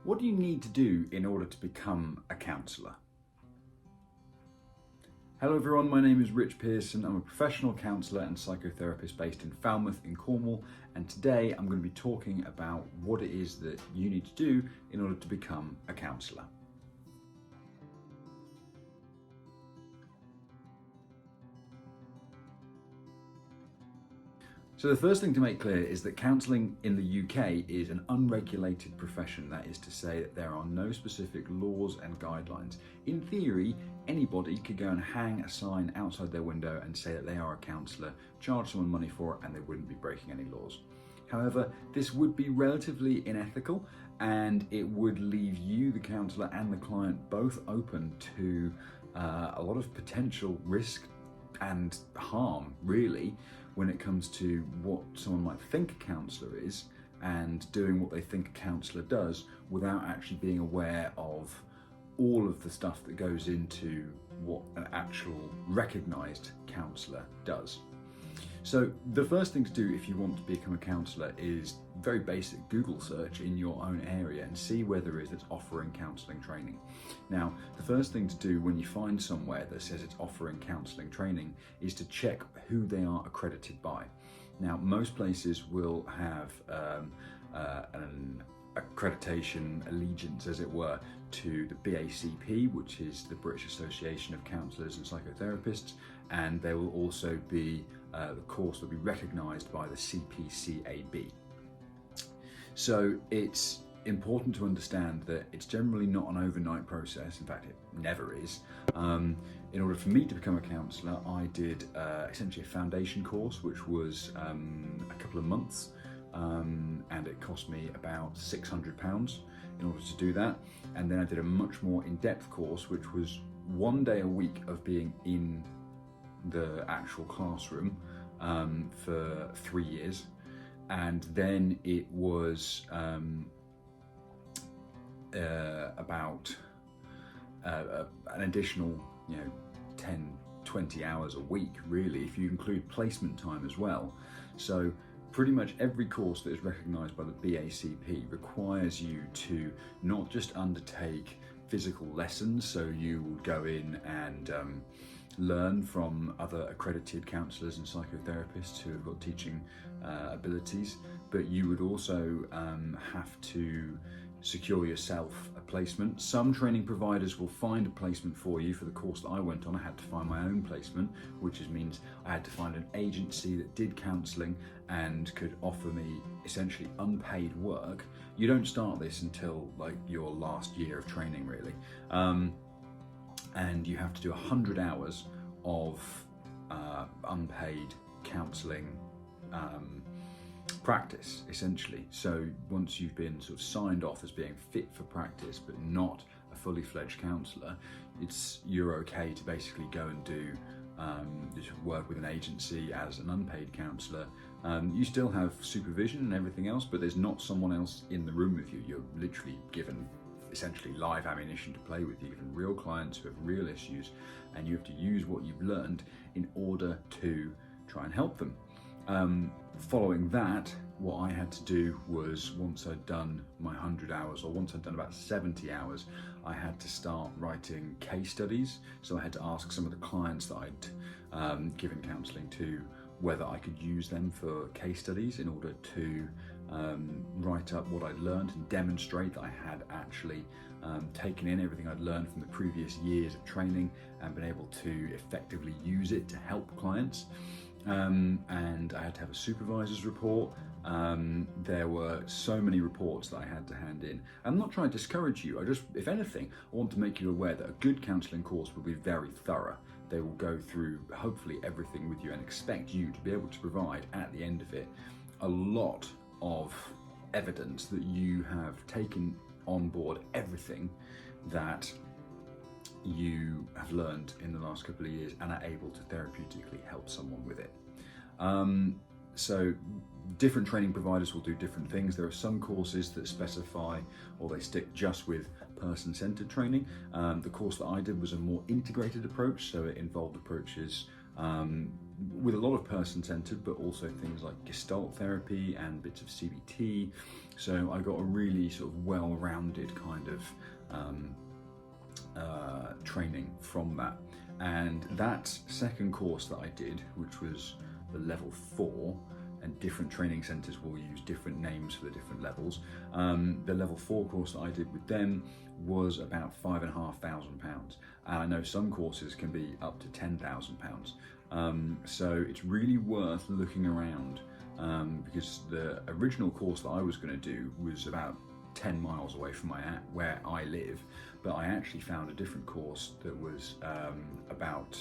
What do you need to do in order to become a counsellor? Hello everyone, my name is Rich Pearson. I'm a professional counsellor and psychotherapist based in Falmouth in Cornwall, and today I'm going to be talking about what it is that you need to do in order to become a counsellor. So the first thing to make clear is that counselling in the UK is an unregulated profession. That is to say that there are no specific laws and guidelines. In theory, anybody could go and hang a sign outside their window and say that they are a counsellor, charge someone money for it, and they wouldn't be breaking any laws. However, this would be relatively unethical, and it would leave you, the counsellor, and the client both open to a lot of potential risk and harm, really, when it comes to what someone might think a counsellor is and doing what they think a counsellor does without actually being aware of all of the stuff that goes into what an actual recognised counsellor does. So the first thing to do if you want to become a counsellor is very basic Google search in your own area and see where there is that's offering counselling training. Now, the first thing to do when you find somewhere that says it's offering counselling training is to check who they are accredited by. Now, most places will have an accreditation allegiance, as it were, to the BACP, which is the British Association of Counsellors and Psychotherapists, and there will also be the course will be recognised by the CPCAB. So it's important to understand that it's generally not an overnight process. In fact, it never is. In order for me to become a counsellor, I did essentially a foundation course, which was a couple of months, and it cost me about £600 in order to do that. And then I did a much more in-depth course, which was 1 day a week of being in the actual classroom for 3 years, and then it was about an additional 10-20 hours a week, really, if you include placement time as well. So pretty much every course that is recognised by the BACP requires you to not just undertake physical lessons, so you will go in and learn from other accredited counsellors and psychotherapists who have got teaching abilities, but you would also have to secure yourself a placement. Some training providers will find a placement for you. For the course that I went on, I had to find my own placement, which means I had to find an agency that did counselling and could offer me essentially unpaid work. You don't start this until like your last year of training, really. And you have to do 100 hours of unpaid counselling practice, essentially. So once you've been sort of signed off as being fit for practice but not a fully fledged counsellor, you're okay to basically go and do just work with an agency as an unpaid counsellor. You still have supervision and everything else, but there's not someone else in the room with you. You're literally given essentially live ammunition to play with. You're given real clients who have real issues, and you have to use what you've learned in order to try and help them. Following that, what I had to do was, once I'd done my 100 hours, or once I'd done about 70 hours, I had to start writing case studies. So I had to ask some of the clients that I'd given counselling to whether I could use them for case studies in order to write up what I'd learned and demonstrate that I had actually taken in everything I'd learned from the previous years of training and been able to effectively use it to help clients. And I had to have a supervisor's report. There were so many reports that I had to hand in. I'm not trying to discourage you. If anything, I want to make you aware that a good counselling course will be very thorough. They will go through hopefully everything with you and expect you to be able to provide at the end of it a lot of evidence that you have taken on board everything that you have learned in the last couple of years and are able to therapeutically help someone with it. So different training providers will do different things. There are some courses that specify, or they stick just with person-centered training. The course that I did was a more integrated approach, so it involved approaches with a lot of person-centered, but also things like Gestalt therapy and bits of CBT. So I got a really sort of well-rounded kind of training from that. And that second course that I did, which was the level 4, and different training centres will use different names for the different levels. The level 4 course that I did with them was about £5,500, and I know some courses can be up to £10,000. So it's really worth looking around, because the original course that I was going to do was about 10 miles away from where I live, but I actually found a different course that was about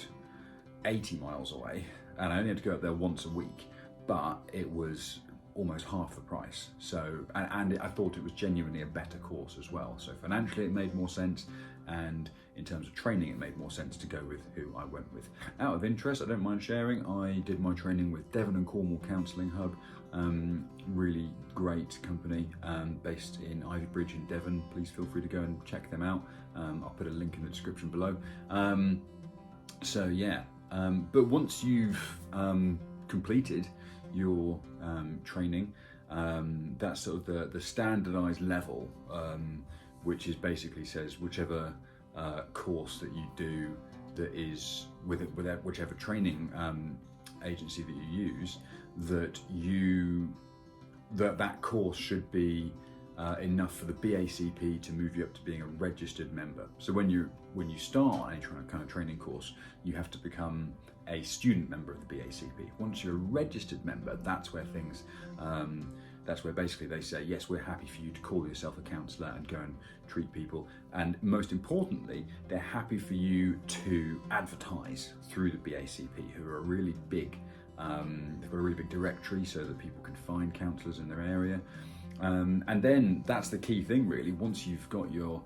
80 miles away, and I only had to go up there once a week, but it was almost half the price. So, and I thought it was genuinely a better course as well. So financially it made more sense, and in terms of training it made more sense to go with who I went with. Out of interest, I don't mind sharing, I did my training with Devon and Cornwall Counselling Hub. Really great company, based in Ivybridge in Devon. Please feel free to go and check them out. I'll put a link in the description below. So yeah, but once you've completed your training, that's sort of the standardized level, which is basically says whichever course that you do that is with whichever training agency that you use, that course should be enough for the BACP to move you up to being a registered member. So when you start any kind of training course, you have to become a student member of the BACP. Once you're a registered member, that's where things, that's where basically they say, yes, we're happy for you to call yourself a counsellor and go and treat people. And most importantly, they're happy for you to advertise through the BACP, who are a really big, they've got a really big directory so that people can find counsellors in their area. And then that's the key thing really. Once you've got your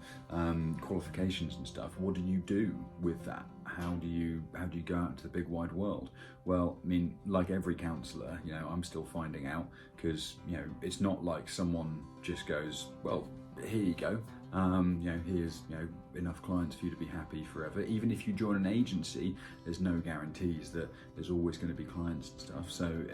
qualifications and stuff, what do you do with that? How do you go out into the big wide world? Well, I mean, like every counsellor, you know, I'm still finding out, because, you know, it's not like someone just goes, well, here you go. You know, here's, you know, enough clients for you to be happy forever. Even if you join an agency, there's no guarantees that there's always going to be clients and stuff. So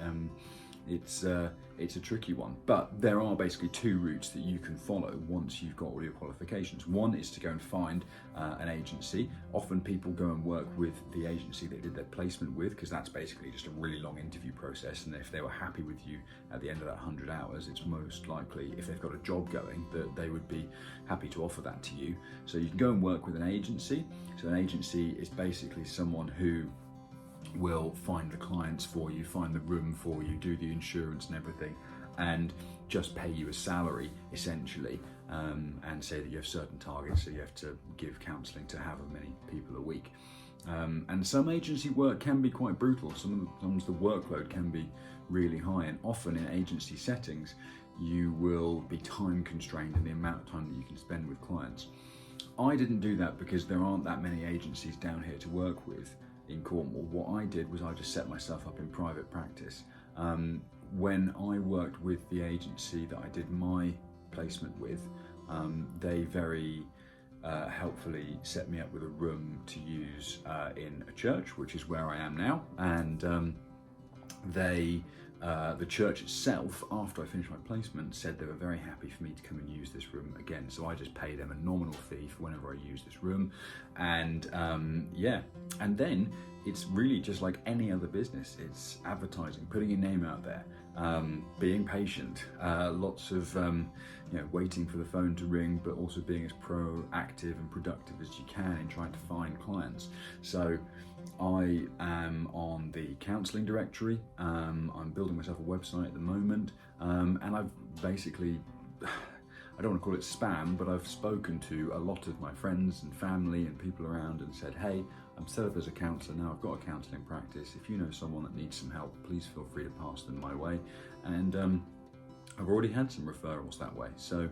it's a tricky one, but there are basically two routes that you can follow once you've got all your qualifications. One is to go and find an agency. Often people go and work with the agency they did their placement with, because that's basically just a really long interview process, and if they were happy with you at the end of that 100 hours, it's most likely, if they've got a job going, that they would be happy to offer that to you. So you can go and work with an agency. So an agency is basically someone who will find the clients for you, find the room for you, do the insurance and everything, and just pay you a salary essentially, and say that you have certain targets, so you have to give counselling to however many people a week. And some agency work can be quite brutal. Sometimes the workload can be really high, and often in agency settings you will be time constrained in the amount of time that you can spend with clients. I didn't do that because there aren't that many agencies down here to work with in Cornwall. What I did was I just set myself up in private practice. When I worked with the agency that I did my placement with, they very helpfully set me up with a room to use in a church, which is where I am now. And the church itself, after I finished my placement, said they were very happy for me to come and use this room again. So I just pay them a nominal fee for whenever I use this room. And yeah, and then it's really just like any other business. It's advertising, putting your name out there, being patient, lots of you know, waiting for the phone to ring, but also being as proactive and productive as you can in trying to find clients. So I am on the counselling directory. I'm building myself a website at the moment, and I've basically, I don't want to call it spam, but I've spoken to a lot of my friends and family and people around and said, hey, I'm set up as a counsellor now, I've got a counselling practice. If you know someone that needs some help, please feel free to pass them my way. And I've already had some referrals that way. So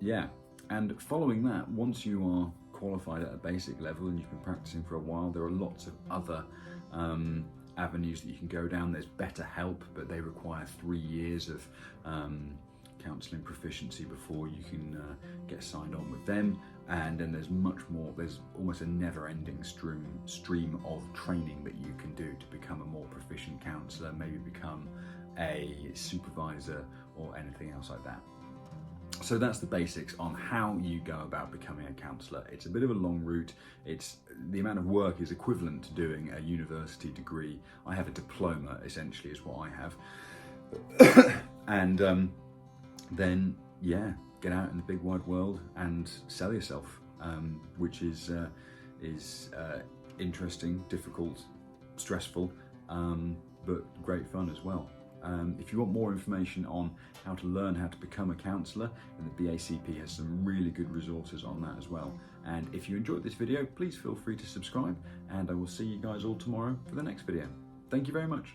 yeah, and following that, once you are qualified at a basic level and you've been practicing for a while, there are lots of other avenues that you can go down. There's BetterHelp, but they require 3 years of counselling proficiency before you can get signed on with them. And then there's much more, there's almost a never-ending stream of training that you can do to become a more proficient counsellor, maybe become a supervisor or anything else like that. So that's the basics on how you go about becoming a counsellor. It's a bit of a long route. The amount of work is equivalent to doing a university degree. I have a diploma, essentially, is what I have. And then, yeah, get out in the big wide world and sell yourself, which is interesting, difficult, stressful, but great fun as well. If you want more information on how to learn how to become a counsellor, then the BACP has some really good resources on that as well. And if you enjoyed this video, please feel free to subscribe, and I will see you guys all tomorrow for the next video. Thank you very much.